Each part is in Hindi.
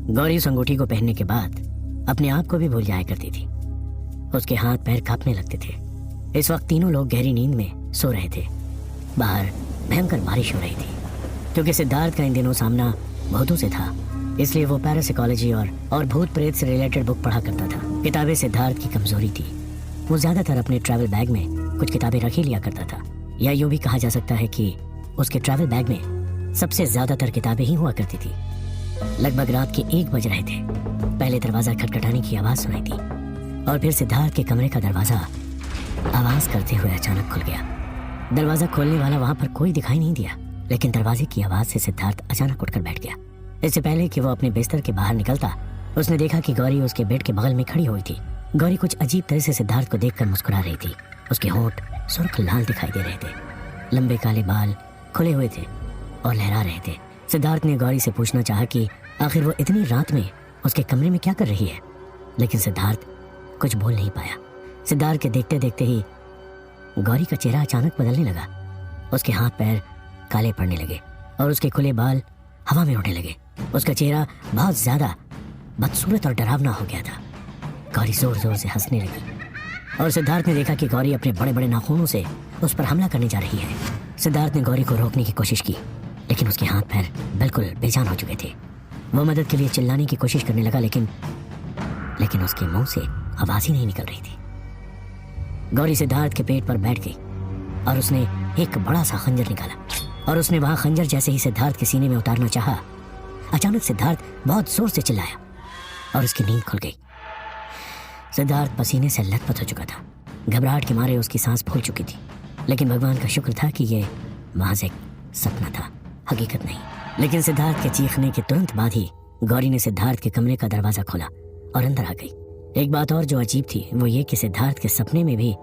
गौरी उस अंगूठी को पहनने के बाद अपने आप को भी भूल जाया करती थी। उसके हाथ पैर कांपने लगते थे। इस वक्त तीनों लोग गहरी नींद में सो रहे थे। बाहर भयंकर बारिश हो रही थी। क्योंकि सिद्धार्थ का इन दिनों सामना भूतों से था, इसलिए वो पैरासाइकोलॉजी और भूत प्रेत से रिलेटेड बुक पढ़ा करता था। किताबें सिद्धार्थ की कमजोरी थी। वो ज्यादातर अपने ट्रैवल बैग में कुछ किताबें रख ही लिया करता था, या यूं भी कहा जा सकता है कि उसके ट्रैवल बैग में सबसे ज्यादातर किताबें ही हुआ करती थी। लगभग रात के 1 बज रहे थे। पहले दरवाजा खटखटाने की आवाज सुनाई दी और फिर सिद्धार्थ के कमरे का दरवाजा आवाज करते हुए अचानक खुल गया। दरवाजा खोलने वाला वहां पर कोई दिखाई नहीं दिया, लेकिन दरवाजे की आवाज से सिद्धार्थ अचानक उठकर बैठ गया। इससे पहले कि वो अपने बिस्तर के बाहर निकलता, उसने देखा कि गौरी उसके बेड के बगल में खड़ी हुई थी। गौरी कुछ अजीब तरह से सिद्धार्थ को देखकर मुस्कुरा रही थी। उसके होंठ सुर्ख लाल दिखाई दे रहे थे, लंबे काले बाल खुले हुए थे और लहरा रहे थे। सिद्धार्थ ने गौरी से पूछना चाहा कि आखिर वो इतनी रात में उसके कमरे में क्या कर रही है, लेकिन सिद्धार्थ कुछ बोल नहीं पाया। सिद्धार्थ के देखते देखते ही गौरी का चेहरा अचानक बदलने लगा। उसके हाथ पैर काले पड़ने लगे और उसके खुले बाल हवा में उड़ने लगे। उसका चेहरा बहुत ज्यादा बदसूरत और डरावना हो गया था। गौरी जोर जोर से हंसने लगी और सिद्धार्थ ने देखा कि गौरी अपने बड़े बड़े नाखूनों से उस पर हमला करने जा रही है। सिद्धार्थ ने गौरी को रोकने की कोशिश की, लेकिन उसके हाथ पैर बिल्कुल बेजान हो चुके थे। वो मदद के लिए चिल्लाने की कोशिश करने लगा, लेकिन उसके मुंह से आवाज ही नहीं निकल रही थी। गौरी सिद्धार्थ के पेट पर बैठ गई और उसने एक बड़ा सा खंजर निकाला और उसने वहां खंजर जैसे ही सिद्धार्थ के सीने में उतारना चाहा, अचानक सिद्धार्थ बहुत जोर से चिल्लाया और उसकी नींद खुल गई। सिद्धार्थ पसीने से लथपथ हो चुका था। घबराहट के मारे उसकी सांस फूल चुकी थी, लेकिन भगवान का शुक्र था कि यह महज एक सपना था, हकीकत नहीं। लेकिन सिद्धार्थ के चीखने के तुरंत बाद ही गौरी ने सिद्धार्थ के कमरे का दरवाजा खोला और अंदर आ गई। एक बात और जो अजीब थी वो ये कि सिद्धार्थ के सपने में भी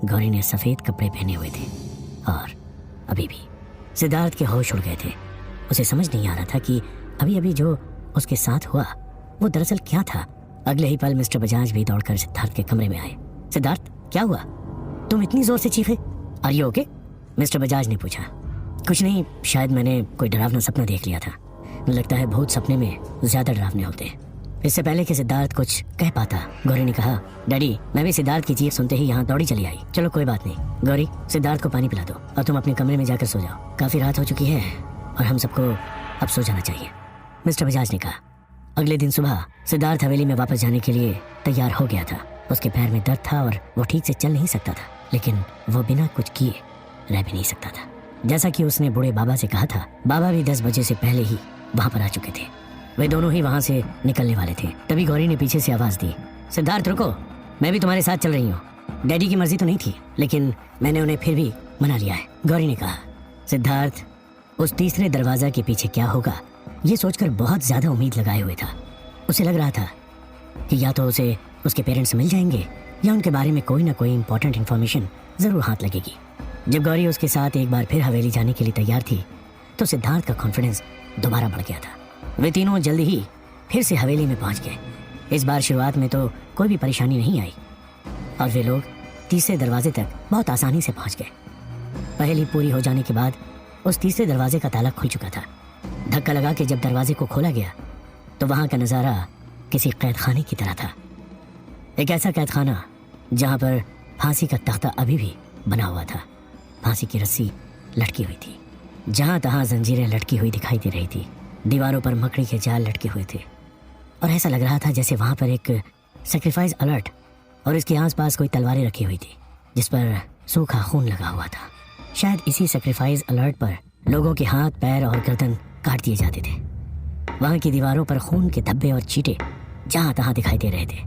गौरी ने सफेद कपड़े पहने हुए थे और अभी भी सिद्धार्थ के होश उड़ गए थे। उसे समझ नहीं आ रहा था कि अभी अभी जो उसके साथ हुआ वो दरअसल क्या था। अगले ही पल मिस्टर बजाज भी दौड़कर सिद्धार्थ के कमरे में आए। सिद्धार्थ, क्या हुआ? तुम इतनी जोर से चीखे? Are you okay? Mister Bajaj ने पूछा। कुछ नहीं, शायद मैंने कोई डरावना सपना देख लिया था। लगता है भूत सपने में ज्यादा डरावने होते हैं। इससे पहले कि सिद्धार्थ कुछ कह पाता, गौरी ने कहा, डैडी, मैं भी सिद्धार्थ की चीख सुनते ही यहाँ दौड़ी चली आई। चलो कोई बात नहीं। गौरी, सिद्धार्थ को पानी पिला दो और तुम अपने कमरे में जाकर सो जाओ। काफी रात हो चुकी है और हम सबको अब सो जाना चाहिए, मिस्टर बजाज ने कहा। अगले दिन सुबह सिद्धार्थ हवेली में वापस जाने के लिए तैयार हो गया था। उसके पैर में दर्द था और वो ठीक से चल नहीं सकता था, लेकिन वो बिना कुछ किए रह भी नहीं सकता था। जैसा कि उसने बूढ़े बाबा से कहा था, बाबा भी 10 बजे से पहले ही वहां पर आ चुके थे। वे दोनों ही वहां से निकलने वाले थे। तभी गौरी ने पीछे से आवाज दी, सिद्धार्थ रुको, मैं भी तुम्हारे साथ चल रही हूँ। डैडी की मर्जी तो नहीं थी, लेकिन मैंने उन्हें फिर भी मना लिया है, गौरी ने कहा। सिद्धार्थ उस तीसरे दरवाजा के पीछे क्या होगा ये सोचकर बहुत ज्यादा उम्मीद लगाए हुए था। उसे लग रहा था कि या तो उसे उसके पेरेंट्स मिल जाएंगे या उनके बारे में कोई ना कोई इंपॉर्टेंट इन्फॉर्मेशन जरूर हाथ लगेगी। जब गौरी उसके साथ एक बार फिर हवेली जाने के लिए तैयार थी तो सिद्धार्थ का कॉन्फिडेंस दोबारा बढ़ गया था। वे तीनों जल्दी ही फिर से हवेली में पहुंच गए। इस बार शुरुआत में तो कोई भी परेशानी नहीं आई और वे लोग तीसरे दरवाजे तक बहुत आसानी से पहुंच गए। पहली पूरी हो जाने के बाद उस तीसरे दरवाजे का ताला खुल चुका था। धक्का लगा के जब दरवाजे को खोला गया तो वहां का नज़ारा किसी कैद खाने की तरह था। एक ऐसा कैद खाना जहां पर फांसी का तख्ता अभी भी बना हुआ था। फांसी की रस्सी लटकी हुई थी, जहां तहां जंजीरें लटकी हुई दिखाई दे रही थी। दीवारों पर मकड़ी के जाल लटके हुए थे और ऐसा लग रहा था जैसे वहां पर एक सेक्रीफाइस अलर्ट और इसके आसपास कोई तलवारें रखी हुई थी जिस पर सूखा खून लगा हुआ था। शायद इसी सेक्रीफाइस अलर्ट पर लोगों के हाथ, पैर और गर्दन काट दिए जाते थे। वहां की दीवारों पर खून के धब्बे और चीटे जहां तहां दिखाई दे रहे थे।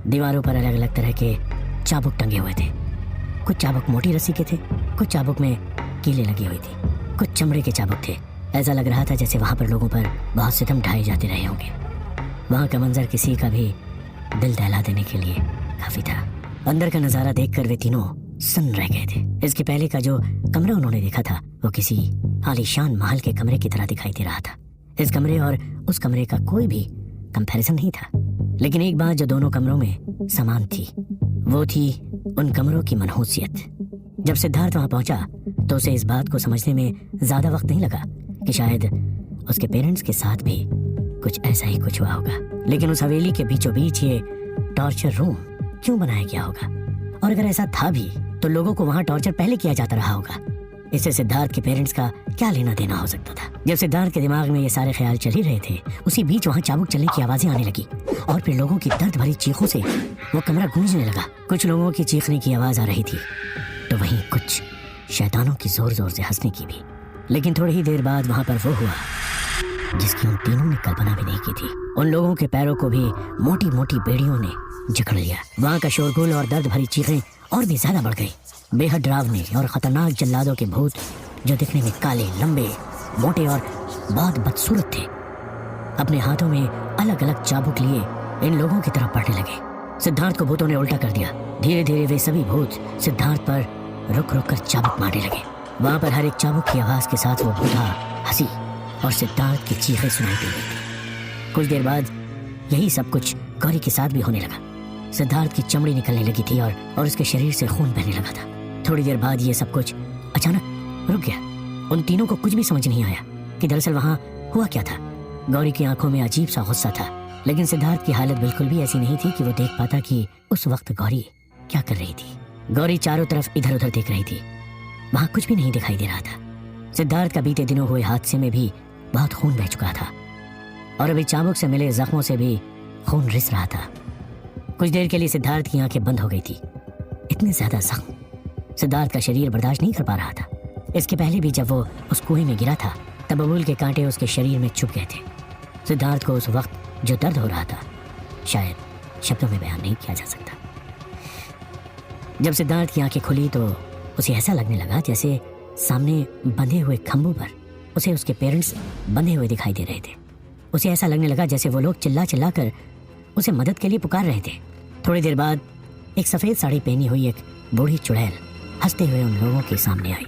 दीवारों पर अलग अलग तरह के चाबुक टंगे हुए थे। कुछ चाबुक मोटी रस्सी के थे, कुछ चाबुक में कीलें लगी हुई थी, कुछ चमड़े के चाबुक थे। ऐसा लग रहा था जैसे वहां पर लोगों पर बहुत सितम ढाए जाते रहे होंगे। वहां का मंजर किसी का भी दिल दहला देने के लिए काफी था। अंदर का नजारा देखकर वे तीनों सुन रह गए थे। इसके पहले का जो कमरा उन्होंने देखा था वो किसी आलीशान महल के कमरे की तरह दिखाई दे रहा था। इस कमरे और उस कमरे का कोई भी कंपैरिजन नहीं था। लेकिन एक बात जो दोनों कमरों में समान थी वो थी उन कमरों की मनहूसियत। जब सिद्धार्थ वहां पहुंचा तो उसे इस बात को समझने में ज्यादा वक्त नहीं लगा कि शायद उसके पेरेंट्स के साथ भी कुछ ऐसा ही कुछ हुआ होगा। लेकिन उस हवेली के बीचों बीच ये टॉर्चर रूम क्यों बनाया गया होगा? और अगर ऐसा था भी तो लोगों को वहां टॉर्चर पहले किया जाता रहा होगा। इससे सिद्धार्थ के पेरेंट्स का क्या लेना देना हो सकता था? जब सिद्धार्थ के दिमाग में ये सारे ख्याल चल ही रहे थे, उसी बीच वहां चाबुक चलने की आवाजें आने लगी और फिर लोगों की दर्द भरी चीखों से वो कमरा गूंजने लगा। कुछ लोगों की चीखने की आवाज आ रही थी तो वहीं कुछ शैतानों की जोर जोर से हंसने की भी। लेकिन थोड़ी ही देर बाद वहां पर वो हुआ जिसकी उन तीनों ने कल्पना भी नहीं की थी। उन लोगों के पैरों को भी मोटी मोटी बेड़ियों ने जकड़ लिया। वहां का शोरगुल और दर्द भरी चीखें और भी ज्यादा बढ़ गई। बेहद डरावने और खतरनाक जल्लादों के भूत जो दिखने में काले, लंबे, मोटे और बहुत बदसूरत थे, अपने हाथों में अलग अलग चाबुक लिए इन लोगों की तरफ बढ़ने लगे। सिद्धार्थ को भूतों ने उल्टा कर दिया। धीरे धीरे वे सभी भूत सिद्धार्थ पर रुक रुक कर चाबुक मारने लगे। वहां पर हर एक चाबुक की आवाज के साथ वो बूढ़ा हंसी और सिद्धार्थ की चीखें सुनाई दे रही। कुछ देर बाद यही सब कुछ गौरी के साथ भी होने लगा। सिद्धार्थ की चमड़ी निकलने लगी थी और उसके शरीर से खून बहने लगा था। थोड़ी देर बाद ये सब कुछ अचानक रुक गया। उन तीनों को कुछ भी समझ नहीं आया कि दरअसल वहां हुआ क्या था। गौरी की आंखों में अजीब सा गुस्सा था, लेकिन सिद्धार्थ की हालत बिल्कुल भी ऐसी नहीं थी कि वो देख पाता कि उस वक्त गौरी क्या कर रही थी। गौरी चारों तरफ इधर उधर देख रही थी, वहां कुछ भी नहीं दिखाई दे रहा था। सिद्धार्थ का बीते दिनों हुए हादसे में भी बहुत खून बह चुका था और अभी चाबुक से मिले जख्मों से भी खून रिस रहा था। कुछ देर के लिए सिद्धार्थ की आंखें बंद हो गई थी। इतने ज्यादा जख्म सिद्धार्थ का शरीर बर्दाश्त नहीं कर पा रहा था। इसके पहले भी जब वो उस कुएं में गिरा था तब बबूल के कांटे उसके शरीर में चुभ गए थे। सिद्धार्थ को उस वक्त जो दर्द हो रहा था शायद शब्दों में बयान नहीं किया जा सकता। जब सिद्धार्थ की आंखें खुली तो उसे ऐसा लगने लगा जैसे सामने बंधे हुए खंभों पर उसे उसके पेरेंट्स बंधे हुए दिखाई दे रहे थे। उसे ऐसा लगने लगा जैसे वो लोग चिल्ला चिल्ला कर उसे मदद के लिए पुकार रहे थे। थोड़ी देर बाद एक सफेद साड़ी पहनी हुई एक बूढ़ी चुड़ैल हंसते हुए उन लोगों के सामने आई।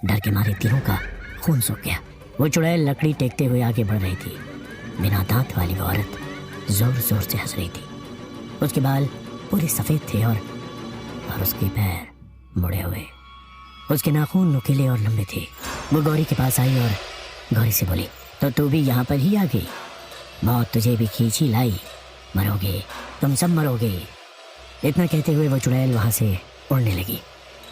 डर के मारे तीनों का खून सूख गया। वो चुड़ैल लकड़ी टेकते हुए आगे बढ़ रही थी। बिना दांत वाली वो औरत जोर जोर से हंस रही थी। उसके बाल पूरे सफेद थे और उसके पैर मुड़े हुए। उसके नाखून नुकीले और लंबे थे। वो गौरी के पास आई और गौरी से बोली, तो तू भी यहाँ पर ही आ गई? मौत तुझे भी खींच ही लाई। मरोगे, तुम सब मरोगे। इतना कहते हुए वो चुड़ैल वहां से उड़ने लगी।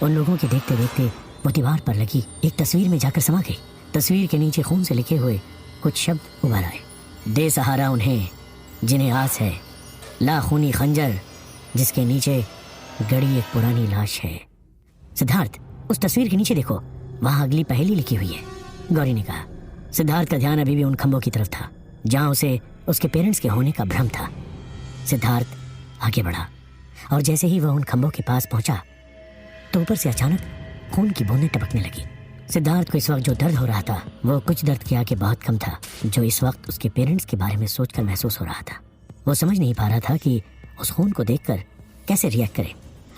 उन लोगों के देखते देखते वो दीवार पर लगी एक तस्वीर में जाकर समा गई। तस्वीर के नीचे खून से लिखे हुए कुछ शब्द उभर आए। दे सहारा उन्हें जिन्हें आस है, ला खूनी खंजर जिसके नीचे गड़ी एक पुरानी लाश है। सिद्धार्थ, उस तस्वीर के नीचे देखो, वहां अगली पहेली लिखी हुई है, गौरी ने कहा। सिद्धार्थ का ध्यान अभी भी उन खंभों की तरफ था जहां उसे उसके पेरेंट्स के होने का भ्रम था। सिद्धार्थ आगे बढ़ा और जैसे ही वह उन खंभों के पास पहुंचा तो ऊपर से अचानक खून की बूंदें टपकने लगी। सिद्धार्थ को इस वक्त जो दर्द हो रहा था वो कुछ दर्द के आगे बहुत कम था जो इस वक्त उसके पेरेंट्स के बारे में सोचकर महसूस हो रहा था। वो समझ नहीं पा रहा था कि उस खून को देखकर कैसे रिएक्ट करे,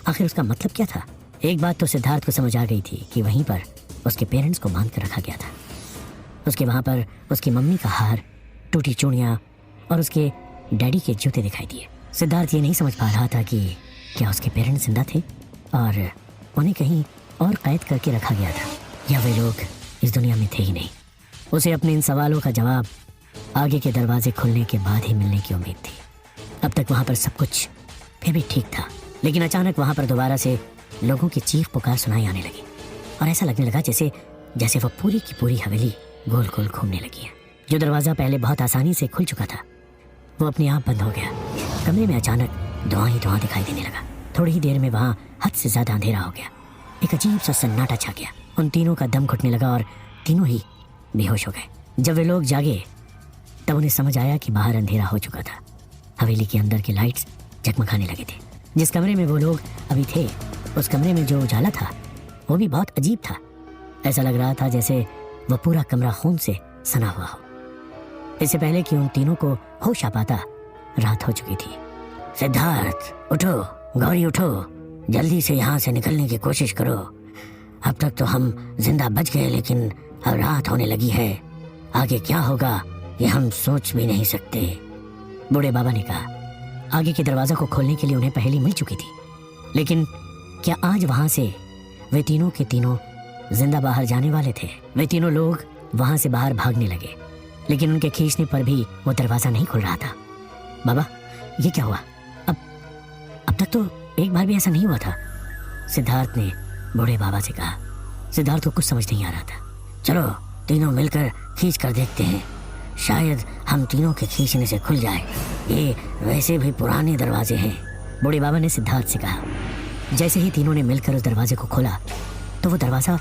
आखिर उसका मतलब क्या था। एक बात तो सिद्धार्थ को समझ आ गई थी कि वहीं पर उसके पेरेंट्स को बांध कर रखा गया था। उसके वहां पर उसकी मम्मी का हार, टूटी चूड़ियां और उसके डैडी के जूते दिखाई दिए। सिद्धार्थ ये नहीं समझ पा रहा था कि क्या उसके पेरेंट्स जिंदा थे और उन्हें कहीं और कैद करके रखा गया था, या वे लोग इस दुनिया में थे ही नहीं। उसे अपने इन सवालों का जवाब आगे के दरवाजे खुलने के बाद ही मिलने की उम्मीद थी। अब तक वहां पर सब कुछ फिर भी ठीक था, लेकिन अचानक वहां पर दोबारा से लोगों की चीख पुकार सुनाई आने लगी और ऐसा लगने लगा जैसे वो पूरी की पूरी हवेली गोल गोल घूमने लगी है। जो दरवाजा पहले बहुत आसानी से खुल चुका था वो अपने आप बंद हो गया। कमरे में अचानक धुआं ही धुआं दिखाई देने लगा। थोड़ी ही देर में वहां हद से ज्यादा अंधेरा हो गया। एक अजीब सा सन्नाटा छा गया। उन तीनों का दम घुटने लगा और तीनों ही बेहोश हो गए। जब वे लोग जागे तब उन्हें समझ आया कि बाहर अंधेरा हो चुका था। हवेली के अंदर के लाइट्स जगमगाने लगे थे। जिस कमरे में वो लोग अभी थे उस कमरे में जो उजाला था वो भी बहुत अजीब था। ऐसा लग रहा था जैसे वह पूरा कमरा खून से सना हुआ हो। इससे पहले कि उन तीनों को होश आ पाता रात हो चुकी थी। सिद्धार्थ उठो, गौरी उठो, जल्दी से यहाँ से निकलने की कोशिश करो। अब तक तो हम जिंदा बच गए लेकिन अब रात होने लगी है। आगे क्या होगा ये हम सोच भी नहीं सकते। बूढ़े बाबा ने कहा। आगे के दरवाजा को खोलने के लिए उन्हें पहेली मिल चुकी थी, लेकिन क्या आज वहां से वे तीनों के तीनों जिंदा बाहर जाने वाले थे? वे तीनों लोग वहां से बाहर भागने लगे। लेकिन उनके खींचने पर भी वो दरवाजा नहीं खुल रहा था। बाबा, ये क्या हुआ? अब तक तो एक बार भी ऐसा नहीं हुआ था, सिद्धार्थ ने बूढ़े बाबा से कहा। सिद्धार्थ को कुछ समझ नहीं आ रहा था। चलो तीनों मिलकर खींच कर देखते हैं, शायद हम तीनों के खींचने से खुल जाए। ये वैसे भी पुराने दरवाजे हैं, बूढ़े बाबा ने सिद्धार्थ से कहा। जैसे ही तीनों ने मिलकर उस दरवाजे को खोला तो वो दरवाज़ा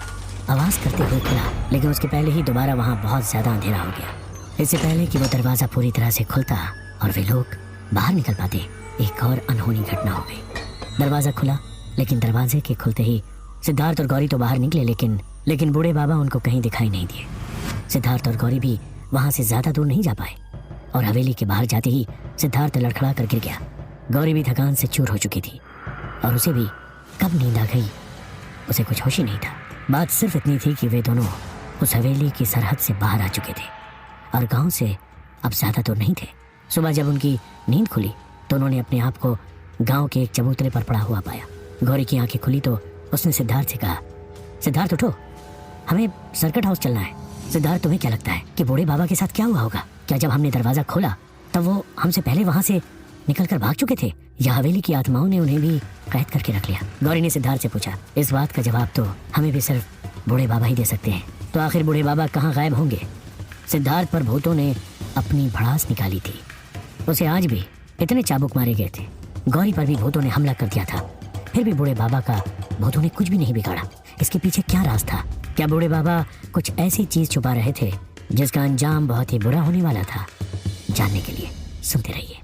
आवाज़ करते हुए खुला, लेकिन उसके पहले ही दोबारा वहाँ बहुत ज़्यादा अंधेरा हो गया। इससे पहले कि वो दरवाज़ा पूरी तरह से खुलता और वे लोग बाहर निकल पाते, एक और अनहोनी घटना हो गई। दरवाज़ा खुला, लेकिन दरवाजे के खुलते ही सिद्धार्थ और गौरी तो बाहर निकले, लेकिन बूढ़े बाबा उनको कहीं दिखाई नहीं दिए। सिद्धार्थ और गौरी भी वहाँ से ज़्यादा दूर नहीं जा पाए और हवेली के बाहर जाते ही सिद्धार्थ लड़खड़ा कर गिर गया। गौरी भी थकान से चूर हो चुकी थी और उसे भी कब नींद आ गई उसे कुछ होश ही नहीं था। बात सिर्फ इतनी थी कि वे दोनों उस हवेली की सरहद से बाहर आ चुके थे और गांव से अब ज़्यादा दूर नहीं थे। सुबह जब उनकी नींद खुली तो उन्होंने अपने आप को गांव के एक चबूतरे पर पड़ा हुआ पाया। गौरी की आंखें खुली तो उसने सिद्धार्थ से कहा, सिद्धार्थ उठो, हमें सर्किट हाउस चलना है। सिद्धार्थ, तुम्हें क्या लगता है कि बूढ़े बाबा के साथ क्या हुआ होगा? क्या जब हमने दरवाज़ा खोला तब वो हमसे पहले वहाँ से निकल कर भाग चुके थे, या हवेली की आत्माओं ने उन्हें भी कैद करके रख लिया? गौरी ने सिद्धार्थ से पूछा। इस बात का जवाब तो हमें भी सिर्फ बूढ़े बाबा ही दे सकते हैं। तो आखिर बूढ़े बाबा कहाँ गायब होंगे? सिद्धार्थ पर भूतों ने अपनी भड़ास निकाली थी। उसे आज भी इतने चाबुक मारे गए थे। गौरी पर भी भूतों ने हमला कर दिया था, फिर भी बूढ़े बाबा का भूतों ने कुछ भी नहीं बिगाड़ा। इसके पीछे क्या राज था? क्या बूढ़े बाबा कुछ ऐसी चीज छुपा रहे थे जिसका अंजाम बहुत ही बुरा होने वाला था? जानने के लिए सुनते रहिए।